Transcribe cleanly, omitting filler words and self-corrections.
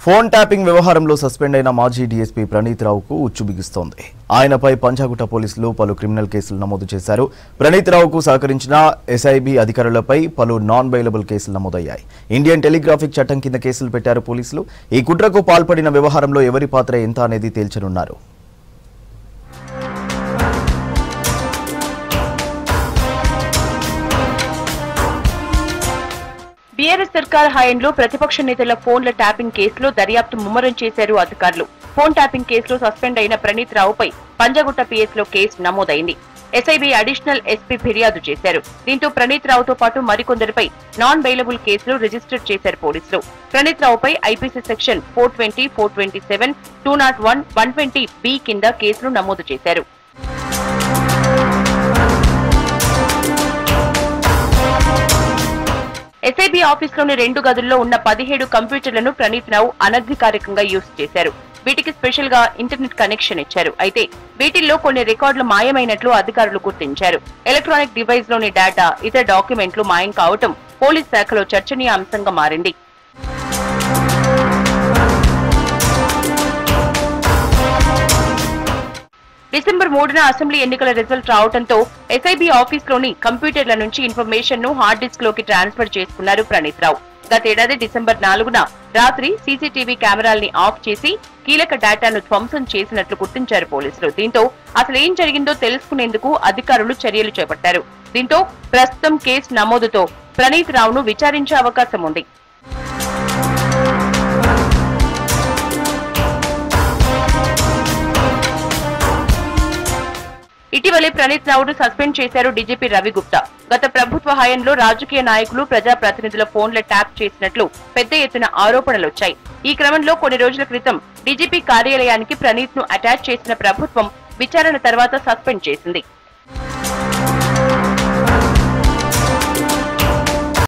Phone tapping వ్యవహారంలో suspend అయిన మాజీ డీఎస్పీ ప్రణీత్ రావుకు ఉచ్చు బిగుస్తోంది. ఆయనపై పంజాగుట్ట పోలీసులు పలు క్రిమినల్ కేసులు నమోదు చేశారు. ప్రణీత్ రావుకు సహకరించిన ఎస్ఐబి అధికారులపై పలు నాన్ బెయిలబుల్ కేసులు నమోదయ్యాయి. ఇండియన్ టెలిగ్రాఫిక్ చట్టం కింద కేసులు పెట్టారు పోలీసులు. ఈ కుట్రకు పాల్పడిన వ్యవహారంలో ఎవరి పాత్ర ఎంత అనేది తేల్చనున్నారు. బీఆర్ఎస్ సర్కార్ హయాంలో ప్రతిపక్ష నేతల ఫోన్ల ట్యాపింగ్ కేసులో దర్యాప్తు ముమ్మరం చేశారు అధికారులు. ఫోన్ ట్యాపింగ్ కేసులో సస్పెండ్ అయిన ప్రణీత్ రావుపై పంజాగుట్ట పిఎస్ లో కేసు నమోదైంది. ఎస్ఐబి అడిషనల్ ఎస్పీ ఫిర్యాదు చేశారు. దీంతో ప్రణీత్ రావుతో పాటు మరికొందరిపై నాన్ బెయిలబుల్ కేసులు రిజిస్టర్ చేశారు పోలీసులు. ప్రణీత్ రావుపై ఐపీసీ సెక్షన్ 420, 427, 201, 120B కింద కేసులు నమోదు చేశారు. ఎస్ఐబి ఆఫీసులోని 2 గదుల్లో ఉన్న 17 కంప్యూటర్లను ప్రణీత్ రావు అనధికారికంగా యూజ్ చేశారు. వీటికి స్పెషల్ గా ఇంటర్నెట్ కనెక్షన్ ఇచ్చారు. అయితే వీటిల్లో కొన్ని రికార్డులు మాయమైనట్లు అధికారులు గుర్తించారు. ఎలక్ట్రానిక్ డివైస్ లోని డేటా, ఇతర డాక్యుమెంట్లు మాయం కావటం పోలీస్ శాఖలో చర్చనీయాంశంగా మారింది. డిసెంబర్ 3న అసెంబ్లీ ఎన్నికల రిజల్ట్ రావడంతో ఎస్ఐబి ఆఫీసులోని కంప్యూటర్ల నుంచి ఇన్ఫర్మేషన్ ను హార్డ్ డిస్క్ లోకి ట్రాన్స్ఫర్ చేసుకున్నారు ప్రణీత్ రావు. గతేడాది డిసెంబర్ 4న రాత్రి సీసీటీవీ కెమెరాల్ని ఆఫ్ చేసి కీలక డేటాను ధ్వంసం చేసినట్లు గుర్తించారు పోలీసులు. దీంతో అసలు ఏం జరిగిందో తెలుసుకునేందుకు అధికారులు చర్యలు చేపట్టారు. దీంతో ప్రస్తుతం కేసు నమోదుతో ప్రణీత్ రావును విచారించే అవకాశం ఉంది. ఇటీవలే ప్రణీత్ రావును సస్పెండ్ చేశారు డీజీపీ రవి గుప్తా. గత ప్రభుత్వ హయాంలో రాజకీయ నాయకులు, ప్రజాప్రతినిధుల ఫోన్ల ట్యాప్ చేసినట్లు పెద్ద ఎత్తున ఆరోపణలొచ్చాయి. ఈ క్రమంలో కొన్ని రోజుల క్రితం డీజీపీ కార్యాలయానికి ప్రణీత్ ను అటాచ్ చేసిన ప్రభుత్వం విచారణ తర్వాత సస్పెండ్ చేసింది.